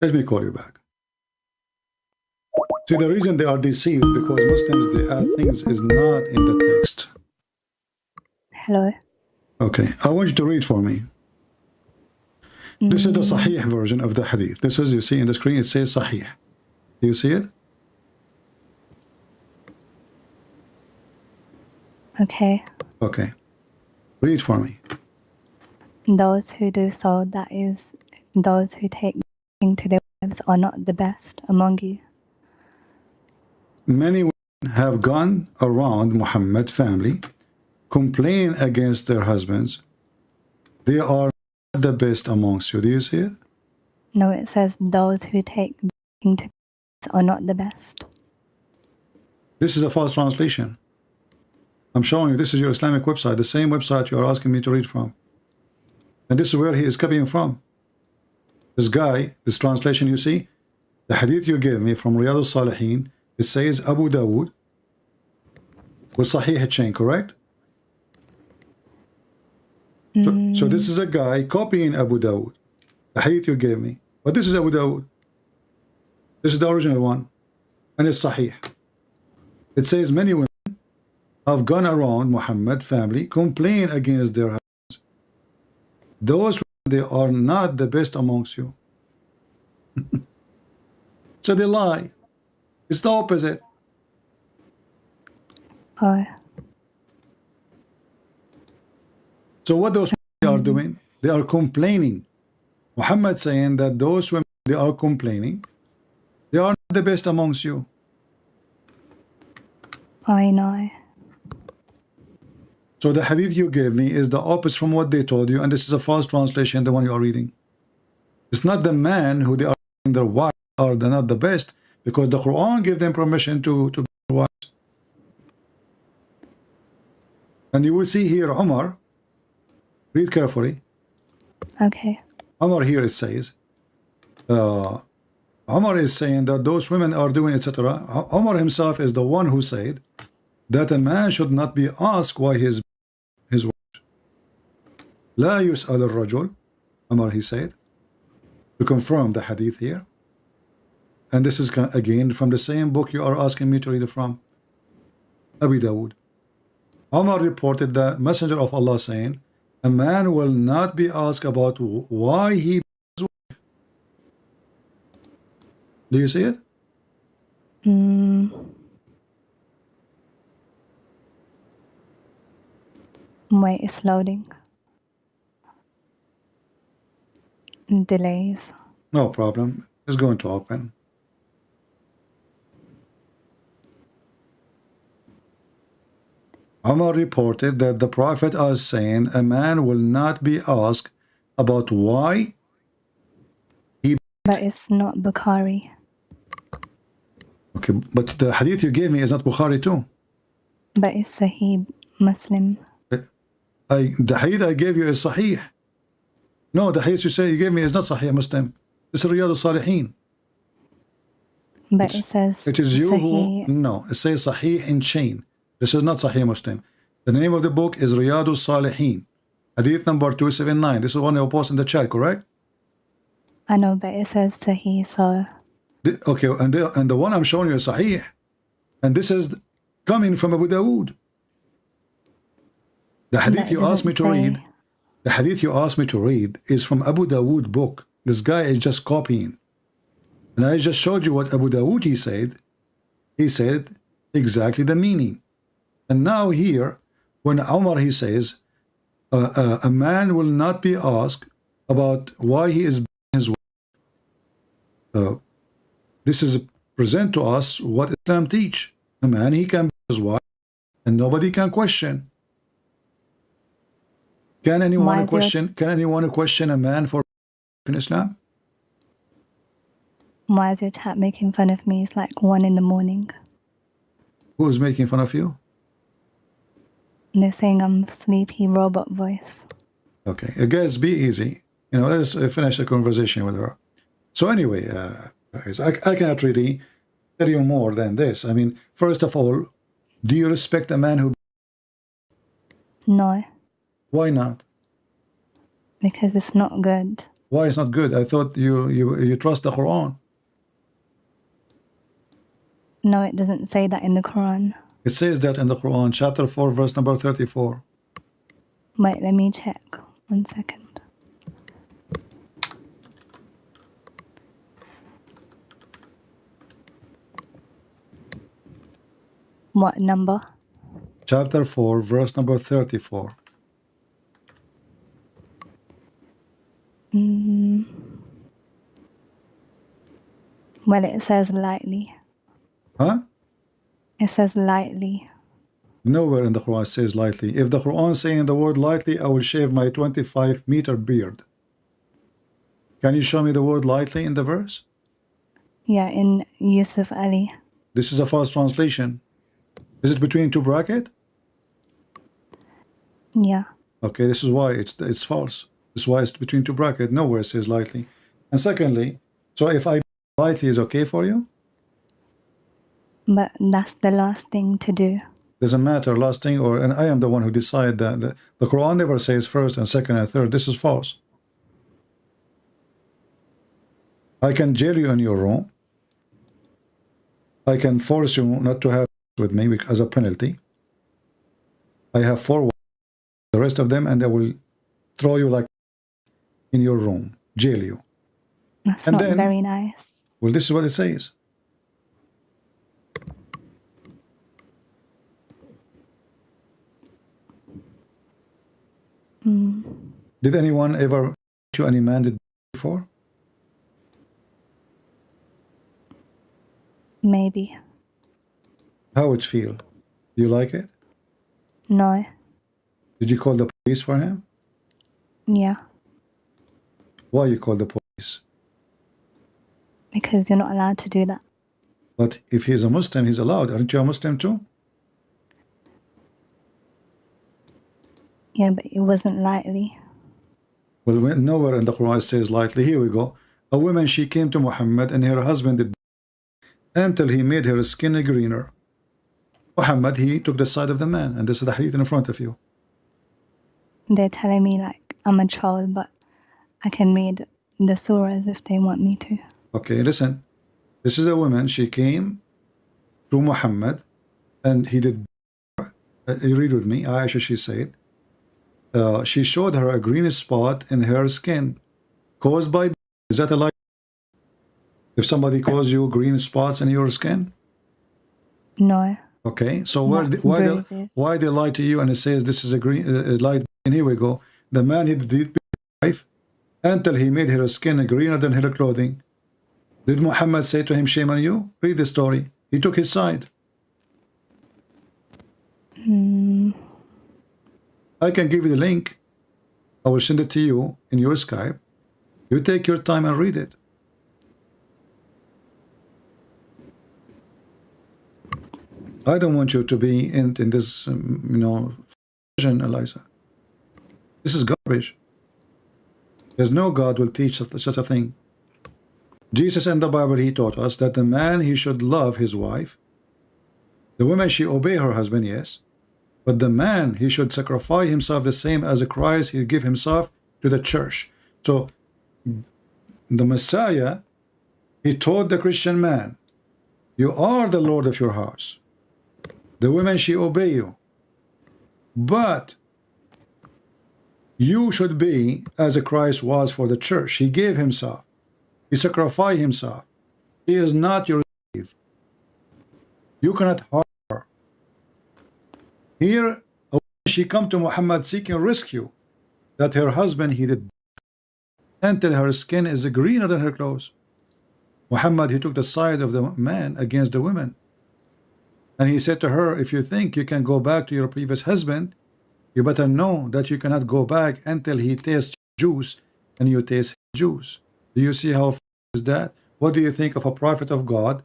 Let me call you back. See, the reason they are deceived because Muslims, they add things is not in the text. Hello. Okay, I want you to read for me. This is the Sahih version of the Hadith. This is, you see in the screen, it says Sahih. Do you see it? Okay. Okay. Read for me. Those who do so, that is, those who take to their wives, are not the best among you. Many women have gone around Muhammad family, complain against their husbands. They are not the best amongst you. Do you see it? No, it says those who take to their wives are not the best. This is a false translation. I'm showing you, this is your Islamic website, the same website you are asking me to read from. And this is where he is copying from. This guy, this translation you see, the hadith you gave me from Riyadh al-Salihin, it says Abu Dawood with Sahih chain, correct? So this is a guy copying Abu Dawood, the hadith you gave me. But this is Abu Dawood. This is the original one. And it's Sahih. It says many women have gone around Muhammad family, complain against their husbands. Those they are not the best amongst you. So they lie. It's the opposite. Oh. So what those women are doing? They are complaining. Muhammad saying that those women, they are complaining. They are not the best amongst you. I know. So the hadith you gave me is the opposite from what they told you, and this is a false translation, the one you are reading. It's not the man who they are saying their wives are not the best, because the Quran gave them permission to be wives. And you will see here Umar, read carefully. Okay. Umar here it says, Umar is saying that those women are doing etc. Umar himself is the one who said that a man should not be asked why his wife. لا يسأل الرجل, Umar he said, to confirm the hadith here. And this is again from the same book you are asking me to read it from, Abu Dawood. Umar reported the Messenger of Allah saying, a man will not be asked about why he beat his wife. Do you see it? Wait, it's loading. Delays. No problem. It's going to open. Umar reported that the Prophet is saying a man will not be asked about why he... But it's not Bukhari. Okay, but the hadith you gave me is not Bukhari too. But it's Sahih Muslim. The hadith I gave you is Sahih. No, the hadith you gave me is not Sahih Muslim. It's Riyadh al-Salihin. But it says it is you Sahih. who... No, it says Sahih in chain. This is not Sahih Muslim. The name of the book is Riyadh al-Salihin. Hadith number 279. This is one you post in the chat, correct? I know, but it says Sahih, so... Okay, and the one I'm showing you is Sahih. And this is coming from Abu Dawood. The hadith you asked me to read, the hadith you asked me to read is from Abu Dawood book. This guy is just copying. And I just showed you what Abu Dawood he said. He said exactly the meaning. And now here, when Umar he says, a man will not be asked about why he is beating his wife. This is present to us what Islam teach. A man, he can beat his wife, and nobody can question. Can anyone question a man for in Islam? Why is your chat making fun of me? It's like 1 in the morning. Who is making fun of you? And they're saying I'm sleepy robot voice. Okay, guys, be easy. You know, let's finish the conversation with her. So anyway, guys, I cannot really tell you more than this. I mean, first of all, do you respect a man who... No. Why not? Because it's not good. Why it's not good? I thought you trust the Quran. No, it doesn't say that in the Quran. It says that in the Quran, chapter 4, verse number 34. Wait, let me check. 1 second. What number? Chapter 4, verse number 34. Well, it says lightly. Huh? It says lightly. Nowhere in the Quran says lightly. If the Quran saying the word lightly, I will shave my 25-meter beard. Can you show me the word lightly in the verse? Yeah, in Yusuf Ali. This is a false translation. Is it between two brackets? Yeah. Okay, this is why it's false. This is why it's between two brackets. Nowhere it says lightly. And secondly, so if I lightly is okay for you? But that's the last thing to do. Doesn't matter, last thing, and I am the one who decide that. The Quran never says first and second and third. This is false. I can jail you in your room. I can force you not to have with me as a penalty. I have 4 wives, the rest of them, and I will throw you like in your room, jail you. That's and not then, very nice. Well, this is what it says. Did anyone ever to any man did before? Maybe. How it feel? Do you like it? No. Did you call the police for him? Yeah. Why you call the police? Because you're not allowed to do that. But if he's a Muslim, he's allowed. Aren't you a Muslim too? Yeah, but it wasn't lightly. Well, nowhere in the Quran it says lightly. Here we go. A woman, she came to Muhammad and her husband did until he made her skin greener. Muhammad, he took the side of the man, and this is the hadith in front of you. They're telling me like I'm a child, but I can read the surahs if they want me to. Okay, listen. This is a woman, she came to Muhammad and he did, you read with me, Aisha, she said, she showed her a green spot in her skin caused by, is that a lie? If somebody calls you green spots in your skin? No. Okay, so why they lie to you and it says this is a green light? And here we go. The man he did wife until he made her skin greener than her clothing. Did Muhammad say to him, shame on you? Read the story. He took his side. I can give you the link. I will send it to you in your Skype. You take your time and read it. I don't want you to be in this, version, Eliza. This is garbage. There's no God will teach such a thing. Jesus in the Bible, he taught us that the man, he should love his wife. The woman, she obey her husband, yes. But the man, he should sacrifice himself the same as Christ, he give himself to the church. So, the Messiah, he taught the Christian man, you are the Lord of your house. The women, she obey you. But you should be as Christ was for the church. He gave himself. He sacrificed himself. He is not your slave. You cannot harm her. Here, a woman, she come to Muhammad seeking rescue, that her husband, he did until her skin is greener than her clothes. Muhammad, he took the side of the man against the women. And he said to her, if you think you can go back to your previous husband, you better know that you cannot go back until he tastes juice and you taste juice. Do you see how is that? What do you think of a prophet of God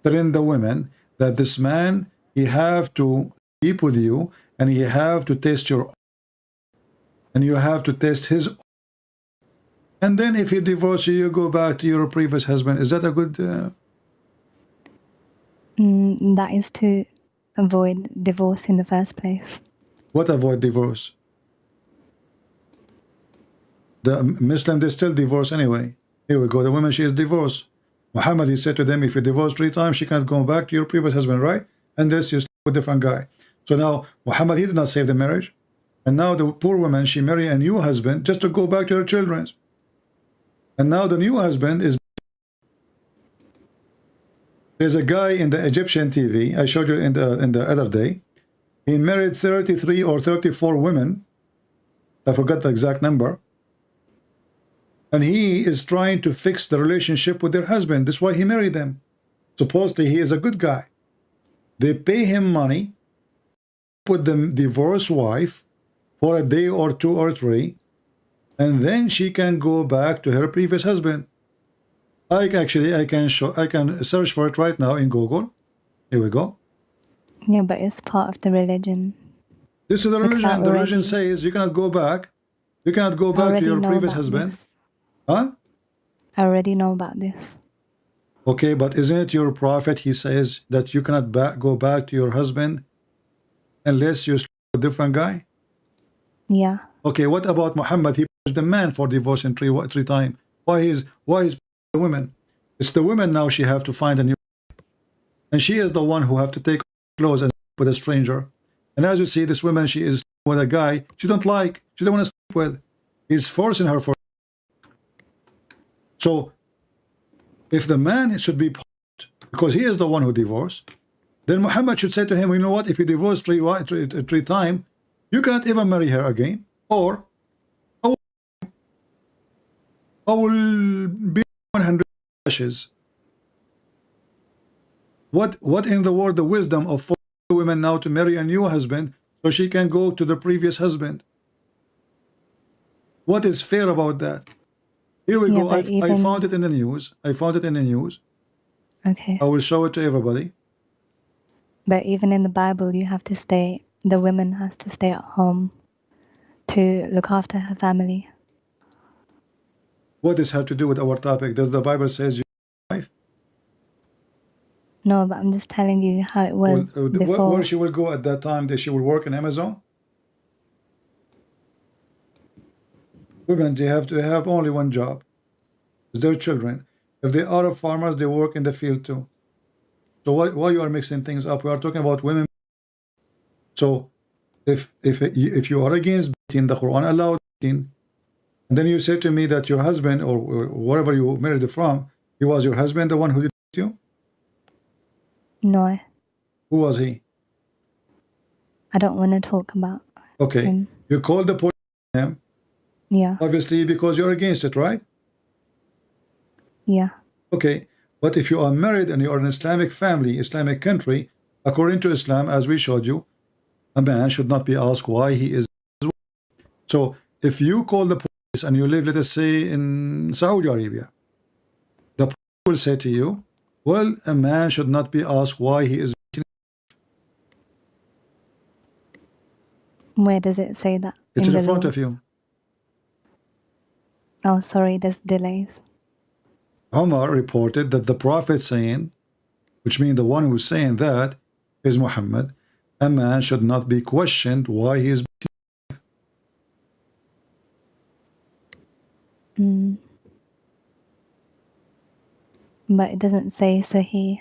telling the women that this man, he have to sleep with you and he have to taste your and you have to taste his, and then if he divorces you, you go back to your previous husband. Is that a good that is to avoid divorce in the first place. What avoid divorce? the Muslim, they still divorce anyway. Here we go. The woman, she is divorced. Muhammad, he said to them, if you divorce 3 times, she can't go back to your previous husband, right? Unless you sleep with a different guy. So now, Muhammad, he did not save the marriage. And now the poor woman, she married a new husband just to go back to her children. And now the new husband is... There's a guy in the Egyptian TV, I showed you in the other day. He married 33 or 34 women. I forgot the exact number. And he is trying to fix the relationship with their husband. That's why he married them. Supposedly he is a good guy. They pay him money, put the divorced wife for a day or 2 or 3, and then she can go back to her previous husband. I can search for it right now in Google. Here we go. Yeah, but it's part of the religion. This is the religion. The religion says you cannot go back. You cannot go back to your previous husband. This. Huh? I already know about this. Okay, but isn't it your prophet? He says that you cannot go back to your husband unless you sleep with a different guy. Yeah. Okay, what about Muhammad? He punished the man for divorcing three times. Why is the women? It's the women now. She have to find a new, and she is the one who have to take clothes and sleep with a stranger. And as you see, this woman, she is with a guy she don't like. She don't want to sleep with. He's forcing her for. So, if the man should be punished because he is the one who divorced, then Muhammad should say to him, you know what? If you divorce three times, you can't ever marry her again, or I will be 100 ashes. What in the world the wisdom of 4 women now to marry a new husband so she can go to the previous husband? What is fair about that? Here we go. I found it in the news. Okay. I will show it to everybody. But even in the Bible, you have to stay. The woman has to stay at home to look after her family. What does have to do with our topic? Does the Bible says you wife? No, but I'm just telling you how it was before. Where she will go at that time? That she will work in Amazon? Women, they have to have only one job. It's their children. If they are farmers, they work in the field too. So why you are mixing things up? We are talking about women. So if you are against beating, the Quran allowed beating, and then you say to me that your husband or wherever you married from, he was your husband, the one who did it to you? No. Who was he? I don't want to talk about Okay. him. You called the police on him. Yeah. Obviously because you're against it, right? Yeah. Okay. But if you are married and you are in an Islamic family, Islamic country, according to Islam, as we showed you, a man should not be asked why he is. So if you call the police and you live, let us say, in Saudi Arabia, the police will say to you, well, a man should not be asked why he is. Where does it say that? It's in front laws? of you. Oh, sorry, there's delays. Omar reported that the Prophet saying, which means the one who's saying that is Muhammad, a man should not be questioned why he is. But it doesn't say Sahih.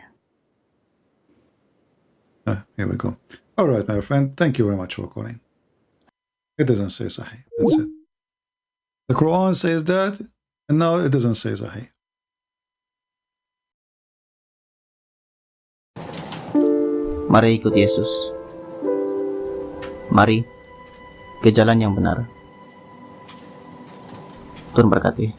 Here we go. All right, my friend. Thank you very much for calling. It doesn't say Sahih. That's it. The Quran says that, and now it doesn't say Sahih. Mari ikut Yesus. Mari ke jalan yang benar. Tuhan berkati.